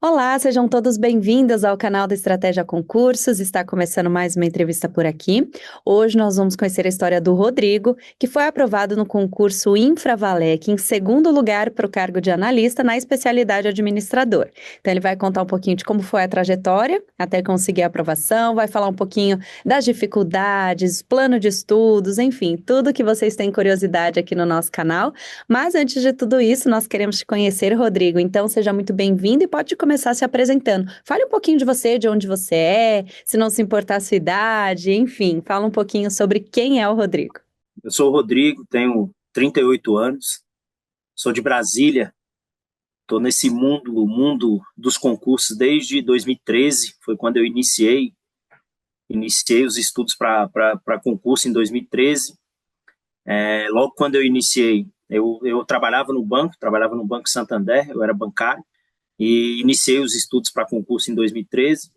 Olá, sejam todos bem-vindos ao canal da Estratégia Concursos. Está começando mais uma entrevista por aqui. Hoje nós vamos conhecer a história do Rodrigo, que foi aprovado no concurso Infravalec em segundo lugar para o cargo de analista na especialidade administrador. Então ele vai contar um pouquinho de como foi a trajetória até conseguir a aprovação, vai falar um pouquinho das dificuldades, plano de estudos, enfim, tudo que vocês têm curiosidade aqui no nosso canal. Mas antes de tudo isso, nós queremos te conhecer, Rodrigo. Então seja muito bem-vindo e pode começar se apresentando. Fale um pouquinho de você, de onde você é, se não se importar a sua idade, enfim, fala um pouquinho sobre quem é o Rodrigo. Eu sou o Rodrigo, tenho 38 anos, sou de Brasília, estou nesse mundo, o mundo dos concursos desde 2013, foi quando eu iniciei os estudos para concurso em 2013. Logo quando eu iniciei, eu trabalhava no Banco Santander, eu era bancário, e iniciei os estudos para concurso em 2013.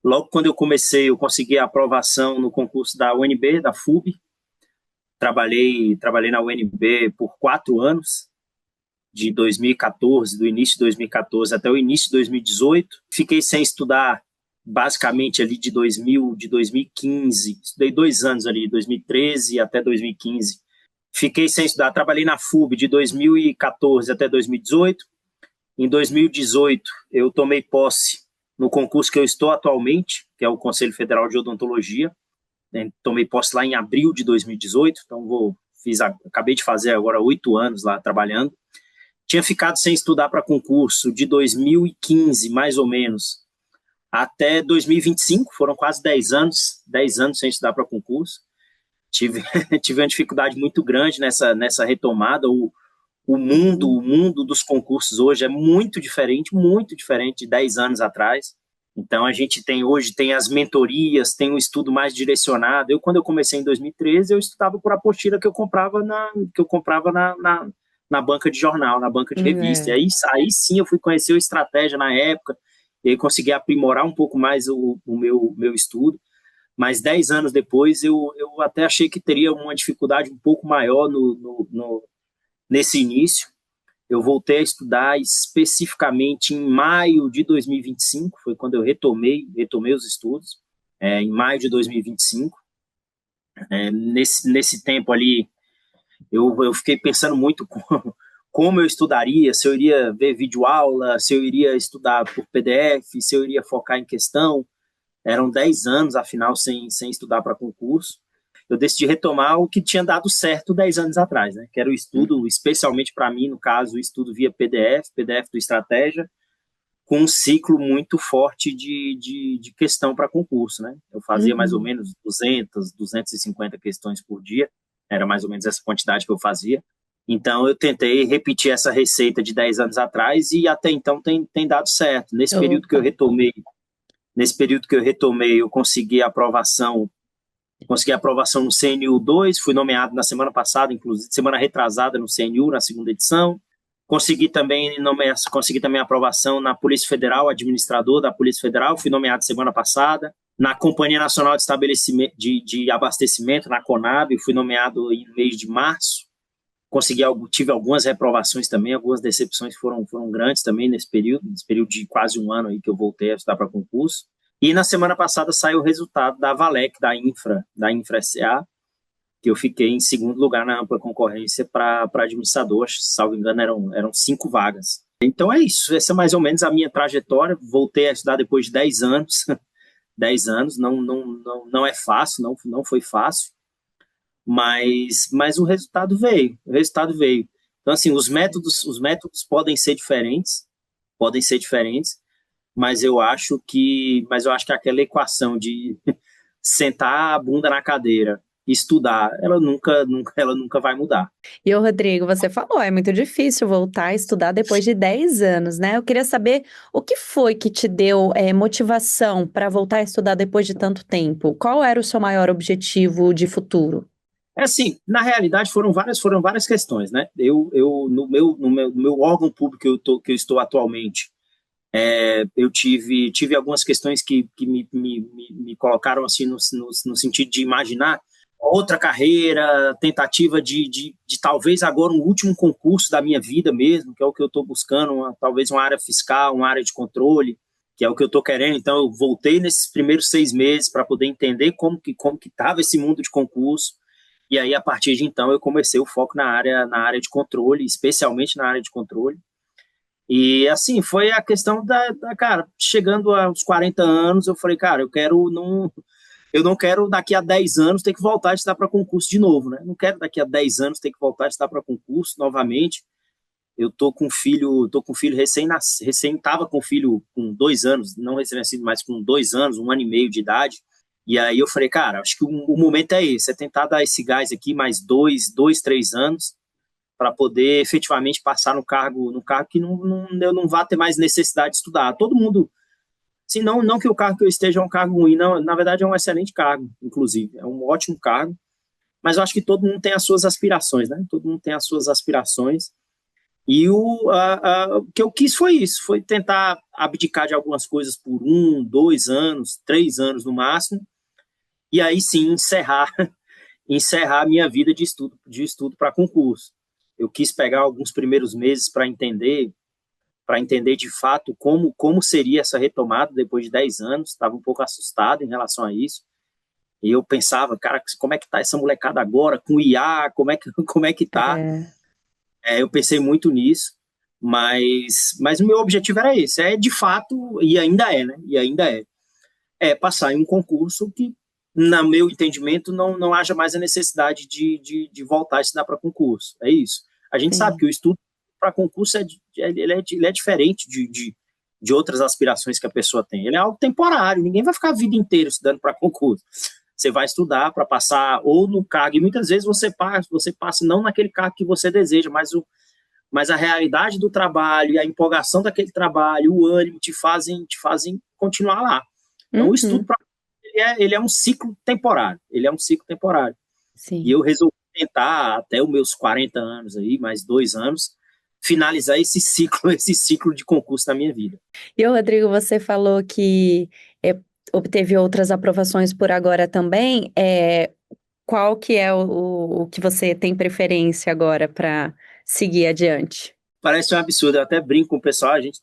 Logo quando eu comecei, eu consegui a aprovação no concurso da UNB, da FUB. Trabalhei na UNB por 4 anos, de 2014, do início de 2014 até o início de 2018. Fiquei sem estudar basicamente ali de 2015, estudei 2 anos ali, 2013 até 2015. Fiquei sem estudar, trabalhei na FUB de 2014 até 2018. Em 2018, eu tomei posse no concurso que eu estou atualmente, que é o Conselho Federal de Odontologia. Tomei posse lá em abril de 2018, então acabei de fazer agora 8 anos lá trabalhando. Tinha ficado sem estudar para concurso de 2015, mais ou menos, até 2025, foram quase 10 anos sem estudar para concurso. Tive uma dificuldade muito grande nessa retomada. O mundo dos concursos hoje é muito diferente de 10 anos atrás. Então, a gente hoje tem as mentorias, tem um estudo mais direcionado. Quando eu comecei em 2013, eu estudava por apostila que eu comprava na banca de jornal, na banca de revista. E aí sim eu fui conhecer a estratégia na época, e aí consegui aprimorar um pouco mais o meu estudo. Mas 10 anos depois, eu até achei que teria uma dificuldade um pouco maior nesse início. Eu voltei a estudar especificamente em maio de 2025, foi quando eu retomei os estudos, em maio de 2025. Nesse tempo ali, eu fiquei pensando muito como eu estudaria, se eu iria ver videoaula, se eu iria estudar por PDF, se eu iria focar em questão. Eram 10 anos, afinal, sem estudar para concurso. Eu decidi retomar o que tinha dado certo 10 anos atrás, né? Que era o estudo, especialmente para mim, no caso, o estudo via PDF do Estratégia, com um ciclo muito forte de questão para concurso, né? Eu fazia mais ou menos 250 questões por dia, era mais ou menos essa quantidade que eu fazia. Então, eu tentei repetir essa receita de 10 anos atrás e até então tem dado certo. Nesse período que eu retomei, eu consegui a aprovação no CNU 2, fui nomeado na semana passada, inclusive semana retrasada no CNU, na segunda edição. Consegui também a aprovação na Polícia Federal, administrador da Polícia Federal, fui nomeado semana passada. Na Companhia Nacional de Estabelecimento de Abastecimento, na CONAB, fui nomeado em mês de março. Tive algumas reprovações também, algumas decepções foram grandes também nesse período de quase um ano aí que eu voltei a estudar para concurso. E na semana passada saiu o resultado da Valec, da Infra S.A., que eu fiquei em segundo lugar na ampla concorrência para administrador, salvo engano, eram 5 vagas. Então é isso, essa é mais ou menos a minha trajetória. Voltei a estudar depois de 10 anos. 10 anos, não é fácil, não foi fácil, mas o resultado veio. Então, assim, os métodos podem ser diferentes, mas eu acho que aquela equação de sentar a bunda na cadeira, estudar, ela nunca vai mudar. E o Rodrigo, você falou, é muito difícil voltar a estudar depois de 10 anos, né? Eu queria saber o que foi que te deu motivação para voltar a estudar depois de tanto tempo? Qual era o seu maior objetivo de futuro? Assim, na realidade foram várias questões, né? No meu órgão público que eu estou atualmente, eu tive algumas questões que me colocaram assim no sentido de imaginar outra carreira, tentativa de talvez agora um último concurso da minha vida mesmo, que é o que eu estou buscando, talvez uma área fiscal, uma área de controle, que é o que eu estou querendo. Então, eu voltei nesses primeiros 6 meses para poder entender como que estava esse mundo de concurso. E aí, a partir de então, eu comecei o foco na área de controle, especialmente na área de controle. E, assim, foi a questão cara, chegando aos 40 anos, eu falei, cara, eu não quero daqui a 10 anos ter que voltar a estudar para concurso de novo, né? Não quero daqui a 10 anos ter que voltar a estudar para concurso novamente. Eu tô com um filho estava com um filho com 2 anos, não recém-nascido, mas com 2 anos, 1 ano e meio de idade. E aí eu falei, cara, acho que o momento é esse, é tentar dar esse gás aqui mais 3 anos para poder efetivamente passar no cargo que eu não vá ter mais necessidade de estudar. Todo mundo, assim, não que o cargo que eu esteja é um cargo ruim, não, na verdade é um excelente cargo, inclusive, é um ótimo cargo, mas eu acho que todo mundo tem as suas aspirações, né? Todo mundo tem as suas aspirações. E o que eu quis foi isso, foi tentar abdicar de algumas coisas por 1, 2 anos, 3 anos no máximo, e aí sim encerrar a minha vida de estudo para concurso. Eu quis pegar alguns primeiros meses para entender de fato como seria essa retomada depois de 10 anos, estava um pouco assustado em relação a isso. E eu pensava, cara, como é que tá essa molecada agora com o IA, como é que tá? Eu pensei muito nisso, mas o meu objetivo era esse, de fato, e ainda é, né? E ainda é passar em um concurso que, no meu entendimento, não haja mais a necessidade de voltar a estudar para concurso. É isso. A gente sabe que o estudo para concurso ele é diferente de outras aspirações que a pessoa tem. Ele é algo temporário, ninguém vai ficar a vida inteira estudando para concurso. Você vai estudar para passar ou no cargo, e muitas vezes você passa não naquele cargo que você deseja, mas a realidade do trabalho e a empolgação daquele trabalho, o ânimo te fazem continuar lá. Então, o estudo ele é um ciclo temporário. Ele é um ciclo temporário. Sim. E eu resolvi tentar, até os meus 40 anos, aí, mais 2 anos, finalizar esse ciclo de concurso na minha vida. E, Rodrigo, você falou que obteve outras aprovações por agora também. Qual que é o que você tem preferência agora para seguir adiante? Parece um absurdo, eu até brinco com o pessoal, a gente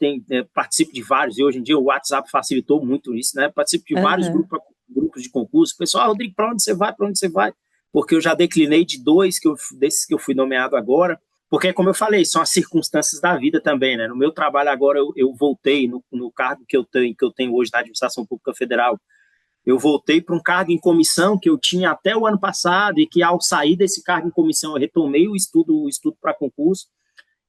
participa de vários, e hoje em dia o WhatsApp facilitou muito isso, né? Participo de vários grupos de concurso. Pessoal, Rodrigo, para onde você vai? Para onde você vai? Porque eu já declinei de 2 desses que eu fui nomeado agora, porque, como eu falei, são as circunstâncias da vida também, né? No meu trabalho agora, eu voltei no cargo que eu tenho hoje na Administração Pública Federal. Eu voltei para um cargo em comissão que eu tinha até o ano passado e que, ao sair desse cargo em comissão, eu retomei o estudo para concurso.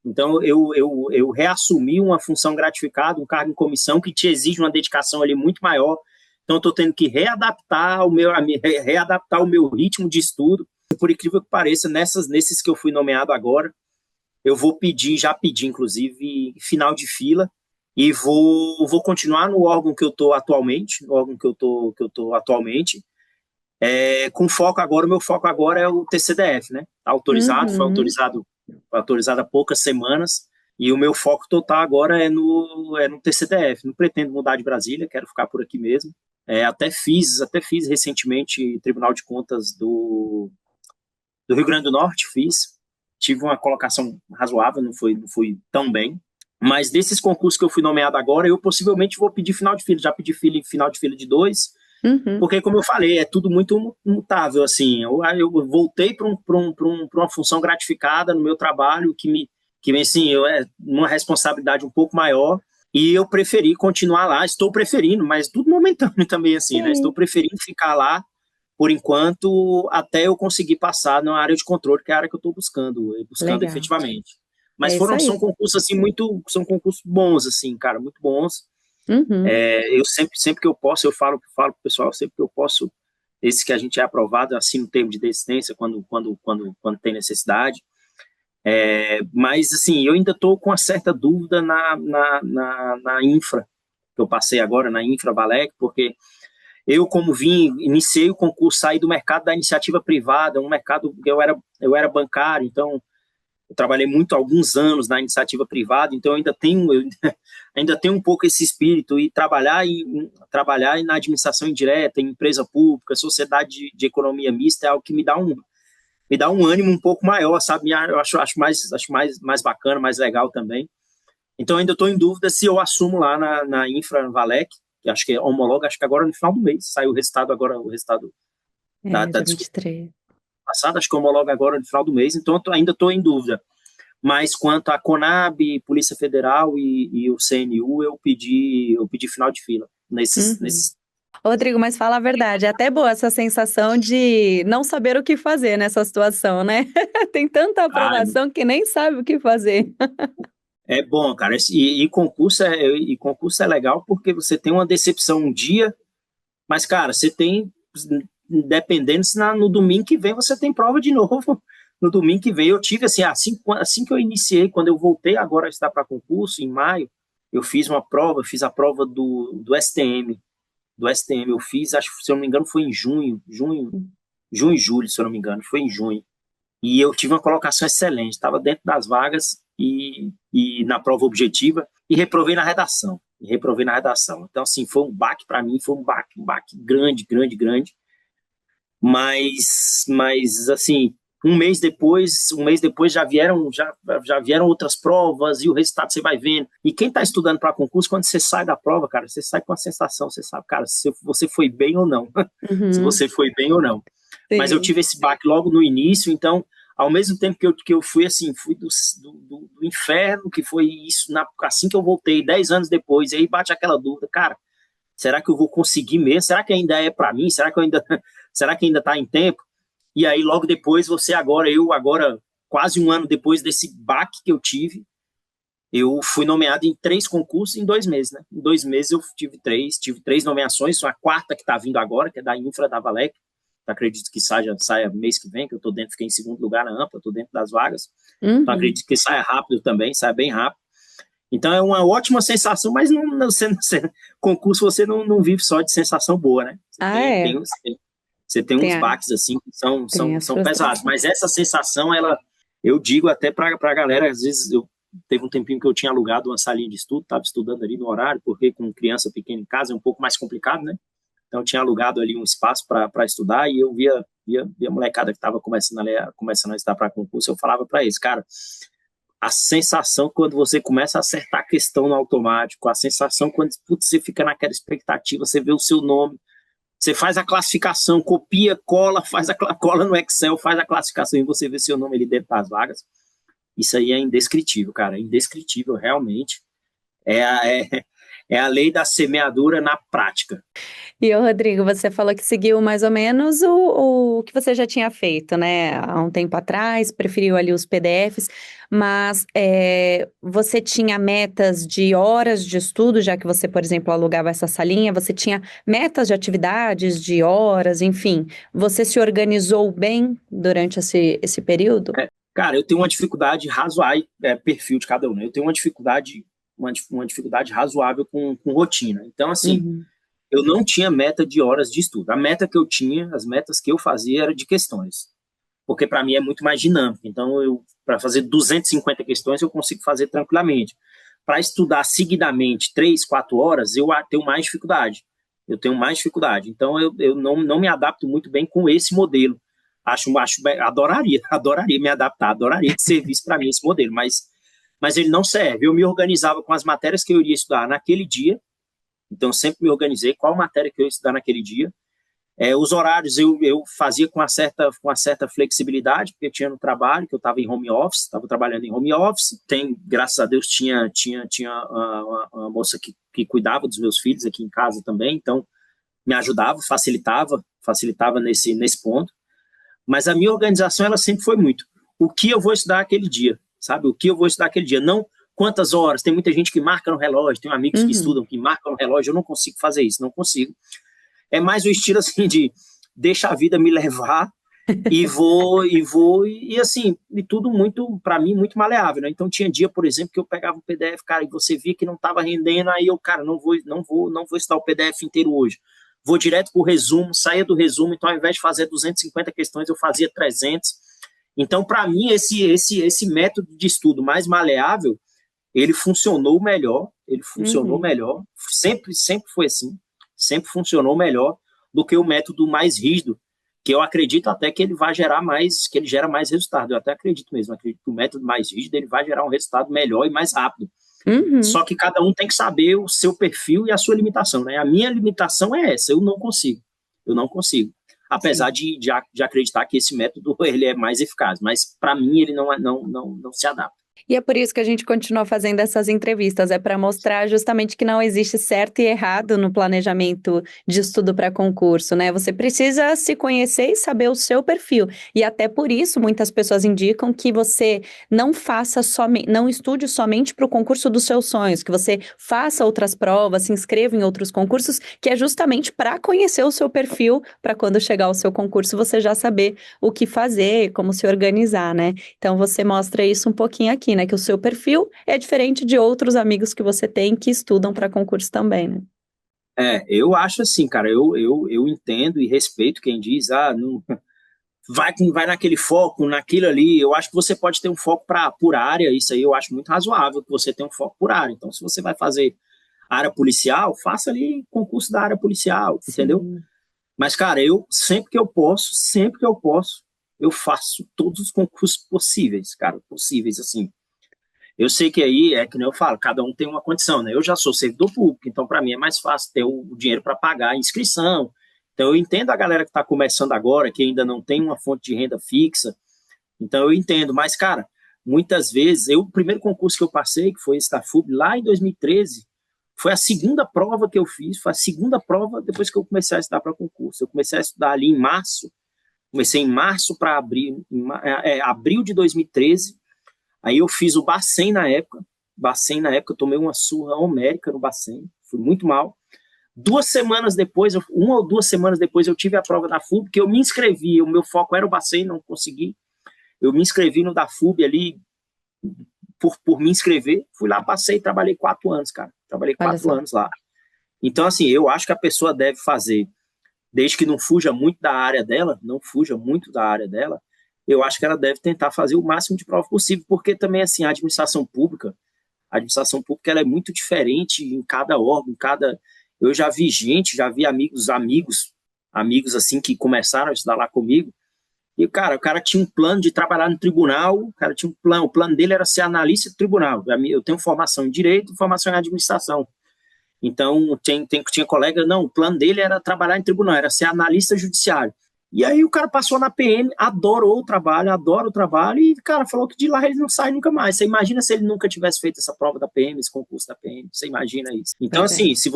Então, eu reassumi uma função gratificada, um cargo em comissão que te exige uma dedicação ali muito maior. Então, eu estou tendo que readaptar o meu ritmo de estudo. Por incrível que pareça, nesses que eu fui nomeado agora, eu já pedi, inclusive, final de fila, e vou continuar no órgão que eu estou atualmente, com foco agora, o meu foco agora é o TCDF, né? Autorizado, foi autorizado há poucas semanas, e o meu foco total agora é no TCDF. Não pretendo mudar de Brasília, quero ficar por aqui mesmo. Até fiz recentemente Tribunal de Contas do Rio Grande do Norte, tive uma colocação razoável, não fui tão bem, mas desses concursos que eu fui nomeado agora, eu possivelmente vou pedir final de fila, já pedi final de fila de 2, porque, como eu falei, é tudo muito mutável, assim. Eu voltei para uma função gratificada no meu trabalho, que assim, uma responsabilidade um pouco maior, e eu preferi continuar lá. Estou preferindo, mas tudo momentâneo também, assim, né? Estou preferindo ficar lá, por enquanto, até eu conseguir passar na área de controle, que é a área que eu estou buscando efetivamente. Mas são concursos, assim, são concursos bons, assim, cara, muito bons. Eu sempre que eu posso, eu falo pro pessoal, sempre que eu posso, esse que a gente é aprovado, assim, no termo de desistência, quando tem necessidade. Mas, assim, eu ainda estou com uma certa dúvida na infra, que eu passei agora, na Infra Valec, porque eu, como iniciei o concurso, saí do mercado da iniciativa privada, um mercado que eu era bancário, então Eu trabalhei muito, alguns anos na iniciativa privada, então ainda tenho um pouco esse espírito, e trabalhar na administração indireta, em empresa pública, sociedade de economia mista, é algo que me dá um ânimo um pouco maior, sabe? Eu acho mais bacana, mais legal também. Então, ainda estou em dúvida se eu assumo lá na Infra Valec, que acho que é homologa, acho que agora no final do mês. Saiu o resultado agora, o resultado da dia discussão 23. passada, acho que homologa agora no final do mês, então ainda estou em dúvida. Mas quanto a Conab, Polícia Federal e o CNU, eu pedi final de fila nesses. Rodrigo, mas fala a verdade, é até boa essa sensação de não saber o que fazer nessa situação, né? Tem tanta aprovação que nem sabe o que fazer. É bom, cara. Concurso é legal porque você tem uma decepção um dia, mas, cara, você tem, dependendo, se no domingo que vem você tem prova de novo. No domingo que vem eu tive, assim que eu iniciei, quando eu voltei agora a estudar para concurso, em maio, eu fiz a prova do STM. Do STM eu fiz, acho que, se eu não me engano, foi em junho e julho, se eu não me engano, foi em junho. E eu tive uma colocação excelente, estava dentro das vagas e na prova objetiva, e reprovei na redação. Então, assim, foi um baque para mim, foi um baque grande, grande, grande. Mas assim, um mês depois já vieram outras provas, e o resultado você vai vendo. E quem está estudando para concurso, quando você sai da prova, cara, você sai com a sensação, você sabe, cara, se você foi bem ou não. Se você foi bem ou não. Sim. Mas eu tive esse baque logo no início, então, ao mesmo tempo que eu fui, assim, fui do inferno, que foi isso, assim que eu voltei, 10 anos depois, e aí bate aquela dúvida, cara, será que eu vou conseguir mesmo? Será que ainda é para mim? Será que ainda está em tempo? E aí, logo depois, eu agora, quase um ano depois desse baque que eu tive, eu fui nomeado em 3 concursos em 2 meses, né? Em 2 meses eu tive 3 nomeações, a quarta que está vindo agora, que é da Infra da Valec. Acredito que saia mês que vem, que eu estou dentro, fiquei em segundo lugar na AMPA, estou dentro das vagas. Então, acredito que saia rápido também, saia bem rápido. Então, é uma ótima sensação, mas concurso você não vive só de sensação boa, né? Você tem uns baques, assim, que são pesados. Mas essa sensação, eu digo até para a galera, às vezes, teve um tempinho que eu tinha alugado uma salinha de estudo, estava estudando ali no horário, porque com criança pequena em casa é um pouco mais complicado, né? Então, eu tinha alugado ali um espaço para estudar, e eu via a molecada que estava começando a estudar para concurso, eu falava para eles, cara, a sensação quando você começa a acertar a questão no automático, a sensação quando você fica naquela expectativa, você vê o seu nome, você faz a classificação, copia, cola, cola no Excel, faz a classificação e você vê seu nome ali dentro das vagas. Isso aí é indescritível, cara, é indescritível, realmente. É a lei da semeadura na prática. E, Rodrigo, você falou que seguiu mais ou menos o que você já tinha feito, né? Há um tempo atrás, preferiu ali os PDFs, mas você tinha metas de horas de estudo, já que você, por exemplo, alugava essa salinha, você tinha metas de atividades, de horas, enfim. Você se organizou bem durante esse período? Cara, eu tenho uma dificuldade razoável, perfil de cada um, né? Eu tenho uma dificuldade razoável com rotina. Então, assim, eu não tinha meta de horas de estudo. A meta que eu tinha, as metas que eu fazia era de questões, porque para mim é muito mais dinâmico. Então, para fazer 250 questões, eu consigo fazer tranquilamente. Para estudar seguidamente 3, 4 horas, eu tenho mais dificuldade. Então, eu não me adapto muito bem com esse modelo. Adoraria me adaptar, adoraria que servisse para mim esse modelo, mas ele não serve. Eu me organizava com as matérias que eu iria estudar naquele dia, então sempre me organizei qual matéria que eu ia estudar naquele dia. Os horários eu fazia com uma certa flexibilidade, porque eu tinha no trabalho, que eu estava em home office, estava trabalhando em home office. Graças a Deus, tinha uma moça que cuidava dos meus filhos aqui em casa também, então me ajudava, facilitava nesse ponto. Mas a minha organização, ela sempre foi muito o que eu vou estudar aquele dia, sabe? O que eu vou estudar aquele dia, não quantas horas. Tem muita gente que marca no relógio, tem amigos que estudam, que marcam no relógio. Eu não consigo fazer isso, não consigo. É mais o estilo assim de deixa a vida me levar e assim, e tudo muito, para mim, muito maleável, né? Então tinha dia, por exemplo, que eu pegava o PDF, cara, e você via que não estava rendendo, aí eu, cara, não vou estudar o PDF inteiro hoje. Vou direto para o resumo, saía do resumo, então ao invés de fazer 250 questões, eu fazia 300. Então, para mim, esse método de estudo mais maleável, ele funcionou melhor, sempre foi assim, sempre funcionou melhor do que o método mais rígido, que eu acredito até que ele vai gerar mais, que ele gera mais resultado. Eu até acredito mesmo, acredito que o método mais rígido ele vai gerar um resultado melhor e mais rápido. Só que cada um tem que saber o seu perfil e a sua limitação, né? A minha limitação é essa, eu não consigo. Apesar de acreditar que esse método ele é mais eficaz, mas para mim ele não se adapta. E é por isso que a gente continua fazendo essas entrevistas, é para mostrar justamente que não existe certo e errado no planejamento de estudo para concurso, né? Você precisa se conhecer e saber o seu perfil. E até por isso, muitas pessoas indicam que você não faça somente, não estude somente para o concurso dos seus sonhos, que você faça outras provas, se inscreva em outros concursos, que é justamente para conhecer o seu perfil, para quando chegar o seu concurso você já saber o que fazer, como se organizar, né? Então você mostra isso um pouquinho aqui, né? Que o seu perfil é diferente de outros amigos que você tem que estudam para concurso também, né? Eu acho assim, cara, eu entendo e respeito quem diz, não, vai naquele foco, naquilo ali. Eu acho que você pode ter um foco por área, isso aí eu acho muito razoável que você tenha um foco por área. Então, se você vai fazer área policial, faça ali concurso da área policial, Sim. entendeu? Mas, cara, eu sempre que eu posso, eu faço todos os concursos possíveis, cara, possíveis, assim. Eu sei que aí é que nem eu falo, cada um tem uma condição, né? Eu já sou servidor público, então para mim é mais fácil ter o dinheiro para pagar a inscrição. Então eu entendo a galera que está começando agora, que ainda não tem uma fonte de renda fixa. Então eu entendo, mas cara, muitas vezes, o primeiro concurso que eu passei, que foi esse da FUB, lá em 2013, foi a segunda prova que eu fiz, foi a segunda prova depois que eu comecei a estudar para concurso. Eu comecei a estudar ali em março, comecei em março para abril, abril de 2013. Aí eu fiz o Bacen na época. Eu tomei uma surra homérica no Bacen, fui muito mal. 2 semanas depois, 1 ou 2 semanas depois, eu tive a prova da FUB, que eu me inscrevi, o meu foco era o Bacen, não consegui. Eu me inscrevi no da FUB ali, por me inscrever, fui lá, passei e trabalhei 4 anos, cara. Trabalhei 4 anos lá. Então, assim, eu acho que a pessoa deve fazer, desde que não fuja muito da área dela, eu acho que ela deve tentar fazer o máximo de prova possível, porque também, assim, a administração pública ela é muito diferente em cada órgão, Eu já vi amigos, assim, que começaram a estudar lá comigo, e, cara, o cara tinha um plano de trabalhar no tribunal, o plano dele era ser analista de tribunal. Eu tenho formação em direito e formação em administração. Então, tinha colega, não, o plano dele era trabalhar em tribunal, era ser analista judiciário. E aí o cara passou na PM, adora o trabalho, e, cara, falou que de lá ele não sai nunca mais. Você imagina se ele nunca tivesse feito essa prova da PM, esse concurso da PM, você imagina isso. Então, assim, se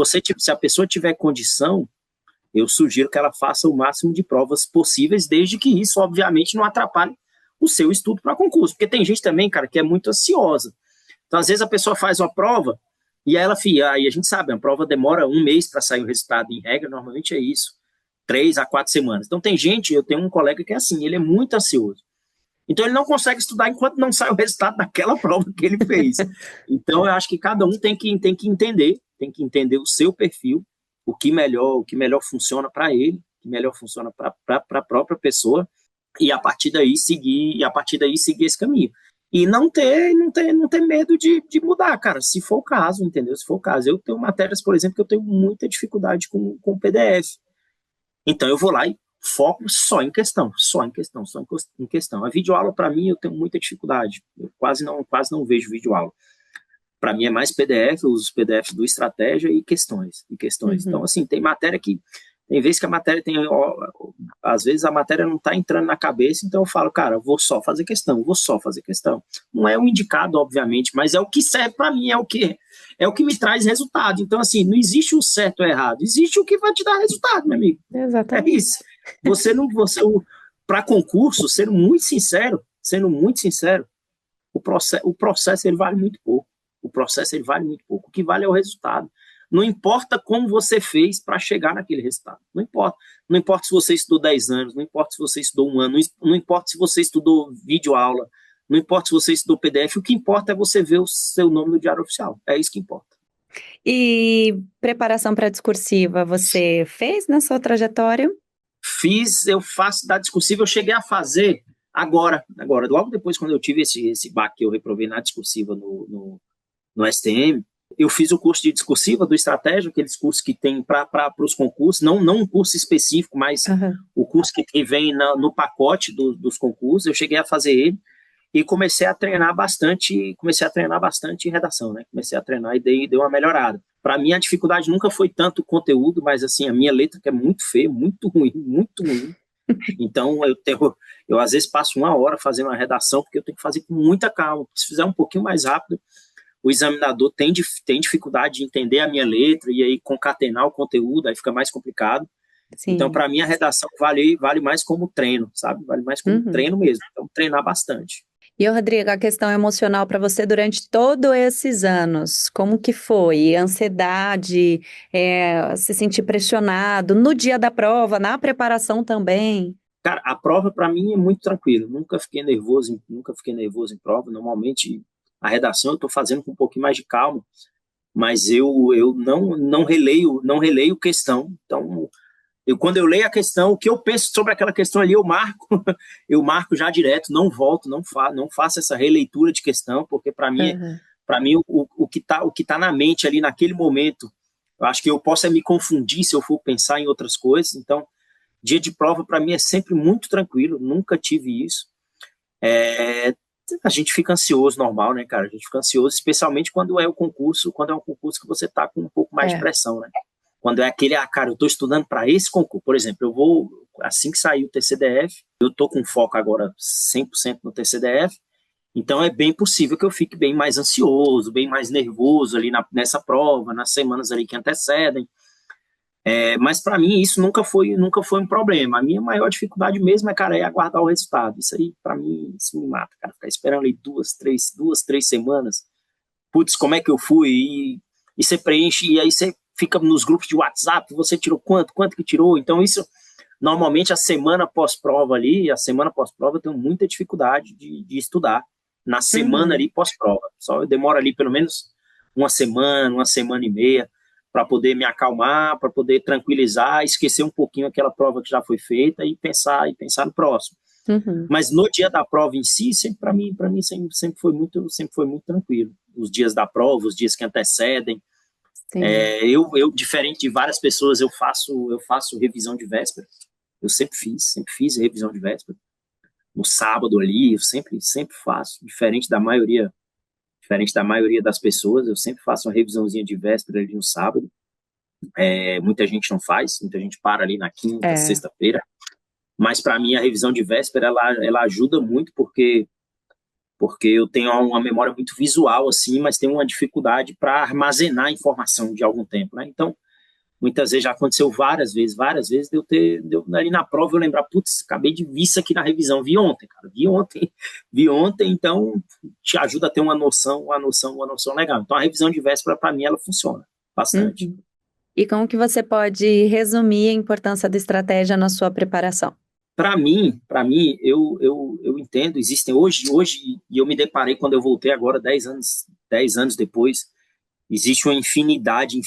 a pessoa tiver condição, eu sugiro que ela faça o máximo de provas possíveis, desde que isso, obviamente, não atrapalhe o seu estudo para concurso. Porque tem gente também, cara, que é muito ansiosa. Então, às vezes, a pessoa faz uma prova, e aí a gente sabe, a prova demora 1 mês para sair o resultado, em regra, normalmente é isso. 3 a 4 semanas. Então eu tenho um colega que é assim, ele é muito ansioso. Então ele não consegue estudar enquanto não sai o resultado daquela prova que ele fez. Então eu acho que cada um tem que entender o seu perfil, o que melhor funciona para ele, o que melhor funciona para a própria pessoa, e a partir daí seguir esse caminho. E não ter medo de mudar, cara, se for o caso, entendeu? Se for o caso. Eu tenho matérias, por exemplo, que eu tenho muita dificuldade com PDF. Então eu vou lá e foco só em questão. A videoaula, para mim, eu tenho muita dificuldade. Eu quase não vejo videoaula. Para mim é mais PDF, os PDFs do Estratégia e questões. Então, assim, tem vezes que a matéria às vezes a matéria não está entrando na cabeça, então eu falo, cara, vou só fazer questão. Não é o indicado, obviamente, mas é o que serve para mim, é o que me traz resultado. Então, assim, não existe o certo ou errado, existe o que vai te dar resultado, meu amigo. Exatamente. É isso. Para concurso, sendo muito sincero, o processo ele vale muito pouco. O que vale é o resultado. Não importa como você fez para chegar naquele resultado. Não importa. Não importa se você estudou 10 anos, não importa se você estudou 1 ano, não importa se você estudou videoaula, não importa se você estudou PDF, o que importa é você ver o seu nome no Diário Oficial. É isso que importa. E preparação para discursiva, você fez na sua trajetória? Eu faço da discursiva, eu cheguei a fazer Agora, logo depois, quando eu tive esse baque que eu reprovei na discursiva no STM, eu fiz o curso de discursiva do Estratégia, aqueles cursos que tem para os concursos, não um curso específico, mas o curso que vem no pacote dos concursos. Eu cheguei a fazer ele e comecei a treinar bastante em redação, né? Comecei a treinar e dei uma melhorada. Para mim, a dificuldade nunca foi tanto o conteúdo, mas assim, a minha letra que é muito feia, muito ruim, muito ruim. Então, eu às vezes passo uma hora fazendo uma redação, porque eu tenho que fazer com muita calma. Se fizer um pouquinho mais rápido, o examinador tem dificuldade de entender a minha letra e aí concatenar o conteúdo, aí fica mais complicado. Sim. Então, para mim, a redação vale mais como treino, sabe? Vale mais como treino mesmo. Então, treinar bastante. E, Rodrigo, a questão emocional para você durante todos esses anos, como que foi? Ansiedade, se sentir pressionado, no dia da prova, na preparação também? Cara, a prova para mim é muito tranquila. Nunca fiquei nervoso em prova. Normalmente, a redação eu estou fazendo com um pouquinho mais de calma, mas eu não releio questão. Então, quando eu leio a questão, o que eu penso sobre aquela questão ali, eu marco já direto, não volto, não faço essa releitura de questão, porque para mim, o que tá na mente ali naquele momento, eu acho que eu posso me confundir se eu for pensar em outras coisas. Então, dia de prova para mim é sempre muito tranquilo, nunca tive isso. A gente fica ansioso, normal, né, cara? A gente fica ansioso, especialmente quando é um concurso que você tá com um pouco mais de pressão, né? Quando é aquele, cara, eu estou estudando para esse concurso. Por exemplo, eu vou, assim que sair o TCDF, eu estou com foco agora 100% no TCDF, então é bem possível que eu fique bem mais ansioso, bem mais nervoso ali nessa prova, nas semanas ali que antecedem. Mas para mim isso nunca foi um problema. A minha maior dificuldade mesmo é aguardar o resultado. Isso aí, para mim, isso me mata, cara. Ficar esperando ali 2, 3 semanas. Putz, como é que eu fui? E você preenche, e aí você fica nos grupos de WhatsApp, você tirou quanto que tirou? Então isso, normalmente a semana pós-prova eu tenho muita dificuldade de estudar. Na semana ali pós-prova. Só eu demoro ali pelo menos uma semana e meia, para poder me acalmar, para poder tranquilizar, esquecer um pouquinho aquela prova que já foi feita e pensar no próximo. Mas no dia da prova em si, para mim sempre foi muito tranquilo. Os dias da prova, os dias que antecedem. Eu, diferente de várias pessoas, eu faço revisão de véspera. Eu sempre fiz revisão de véspera. No sábado ali, eu sempre faço, diferente da maioria das pessoas, eu sempre faço uma revisãozinha de véspera ali no sábado. Muita gente não faz, muita gente para ali na quinta, sexta-feira. Mas para mim a revisão de véspera ela ajuda muito porque eu tenho uma memória muito visual assim, mas tenho uma dificuldade para armazenar informação de algum tempo, né? Então, muitas vezes já aconteceu várias vezes de eu ali na prova eu lembrar, putz, acabei de ver isso aqui na revisão, vi ontem, então te ajuda a ter uma noção legal. Então a revisão de véspera para mim ela funciona bastante. E como que você pode resumir a importância da estratégia na sua preparação? Para mim, eu entendo, existem hoje, e eu me deparei quando eu voltei agora, 10 anos depois, existe uma infinidade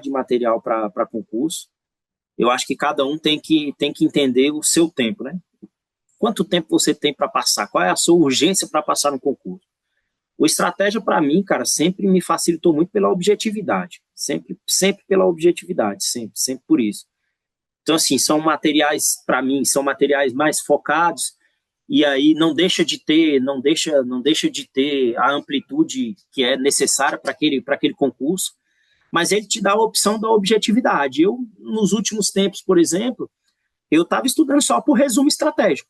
de material para concurso. Eu acho que cada um tem que entender o seu tempo, né? Quanto tempo você tem para passar? Qual é a sua urgência para passar no concurso? O estratégia, para mim, cara, sempre me facilitou muito pela objetividade. Sempre pela objetividade, sempre por isso. Então, assim, são materiais, para mim, são materiais mais focados, e aí não deixa de ter a amplitude que é necessária para aquele concurso, mas ele te dá a opção da objetividade. Eu, nos últimos tempos, por exemplo, eu estava estudando só por resumo estratégico.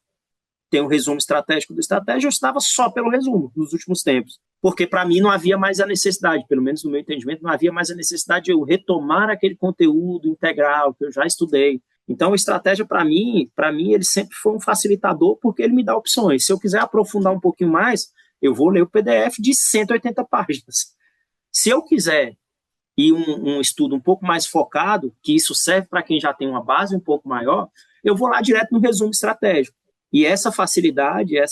Tem um resumo estratégico do estratégia, eu estudava só pelo resumo nos últimos tempos, porque para mim não havia mais a necessidade, pelo menos no meu entendimento, não havia mais a necessidade de eu retomar aquele conteúdo integral que eu já estudei. Então, a estratégia, para mim, ele sempre foi um facilitador, porque ele me dá opções. Se eu quiser aprofundar um pouquinho mais, eu vou ler o PDF de 180 páginas. Se eu quiser ir um estudo um pouco mais focado, que isso serve para quem já tem uma base um pouco maior, eu vou lá direto no resumo estratégico. E essa facilidade, ela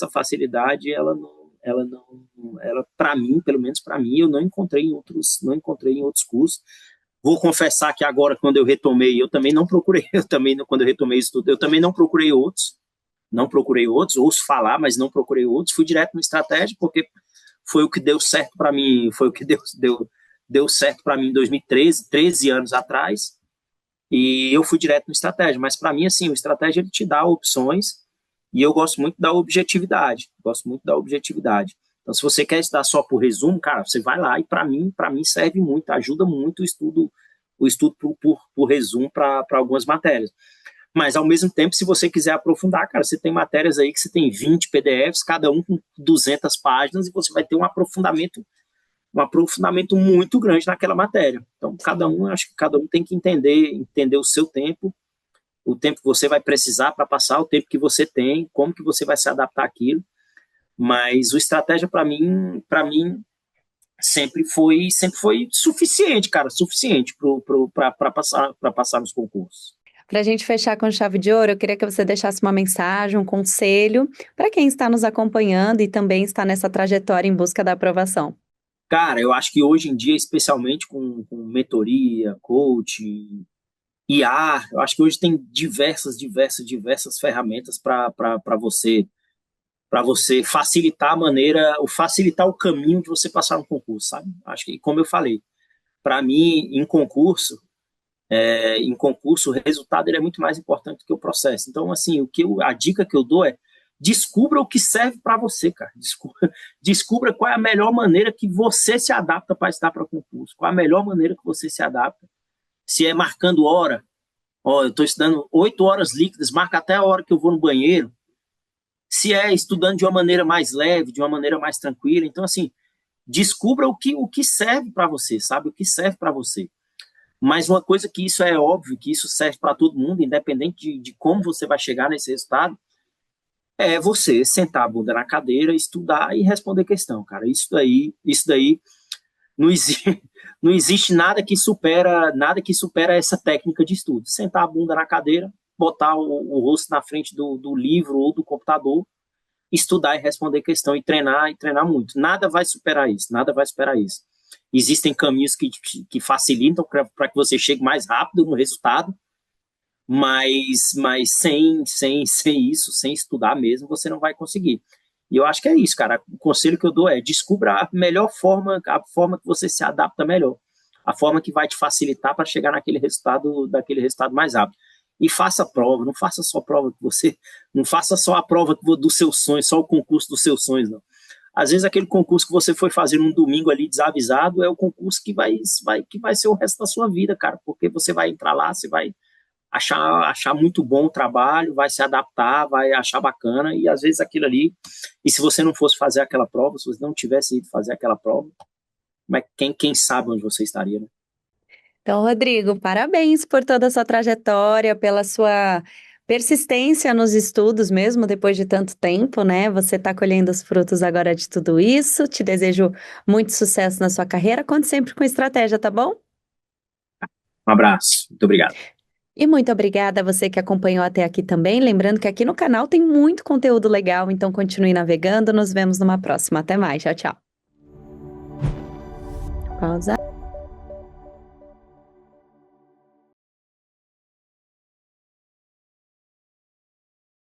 para mim, pelo menos para mim, eu não encontrei em outros cursos. Vou confessar que agora, quando eu retomei, quando eu retomei isso tudo, eu também não procurei outros. não procurei outros, ouço falar, mas não procurei outros, fui direto no estratégia, porque foi o que deu certo para mim, foi o que deu certo para mim em 2013, 13 anos atrás, e eu fui direto no estratégia. Mas para mim, assim, o estratégia ele te dá opções, e eu gosto muito da objetividade, Então, se você quer estudar só por resumo, cara, você vai lá e para mim serve muito, ajuda muito o estudo por resumo para algumas matérias. Mas, ao mesmo tempo, se você quiser aprofundar, cara, você tem matérias aí que você tem 20 PDFs, cada um com 200 páginas, e você vai ter um aprofundamento muito grande naquela matéria. Então, acho que cada um tem que entender o seu tempo, o tempo que você vai precisar para passar, o tempo que você tem, como que você vai se adaptar àquilo. Mas o estratégia, para mim sempre foi suficiente, cara, suficiente para passar nos concursos. Para a gente fechar com chave de ouro, eu queria que você deixasse uma mensagem, um conselho para quem está nos acompanhando e também está nessa trajetória em busca da aprovação. Cara, eu acho que hoje em dia, especialmente com mentoria, coaching, IA, eu acho que hoje tem diversas ferramentas para você facilitar facilitar o caminho de você passar no concurso, sabe? Acho que, como eu falei, para mim, em concurso, o resultado ele é muito mais importante do que o processo. Então, assim, a dica que eu dou é descubra o que serve para você, cara. Descubra qual é a melhor maneira que você se adapta para estudar para concurso. Qual é a melhor maneira que você se adapta. Se é marcando hora, eu estou estudando 8 horas líquidas, marca até a hora que eu vou no banheiro. Se é estudando de uma maneira mais leve, de uma maneira mais tranquila. Então, assim, descubra o que serve para você, sabe? O que serve para você. Mas uma coisa que isso é óbvio, que isso serve para todo mundo, independente de como você vai chegar nesse resultado, é você sentar a bunda na cadeira, estudar e responder questão, cara. Isso daí não existe, não existe nada que supera essa técnica de estudo. Sentar a bunda na cadeira, botar o rosto na frente do livro ou do computador, estudar e responder questão e treinar muito. Nada vai superar isso. Existem caminhos que facilitam para que você chegue mais rápido no resultado, mas sem isso, sem estudar mesmo, você não vai conseguir. E eu acho que é isso, cara. O conselho que eu dou é descubra a melhor forma, a forma que você se adapta melhor, a forma que vai te facilitar para chegar daquele resultado mais rápido. E faça prova, não faça só prova não faça só a prova dos seus sonhos, só o concurso dos seus sonhos, não. Às vezes aquele concurso que você foi fazer num domingo ali desavisado é o concurso que vai ser o resto da sua vida, cara, porque você vai entrar lá, você vai achar muito bom o trabalho, vai se adaptar, vai achar bacana, e às vezes aquilo ali, e se você não fosse fazer aquela prova, se você não tivesse ido fazer aquela prova, mas quem sabe onde você estaria, né? Então, Rodrigo, parabéns por toda a sua trajetória, pela sua persistência nos estudos mesmo, depois de tanto tempo, né? Você está colhendo os frutos agora de tudo isso. Te desejo muito sucesso na sua carreira. Conte sempre com estratégia, tá bom? Um abraço, muito obrigado. E muito obrigada a você que acompanhou até aqui também. Lembrando que aqui no canal tem muito conteúdo legal, então continue navegando. Nos vemos numa próxima. Até mais. Tchau, tchau. Pausa.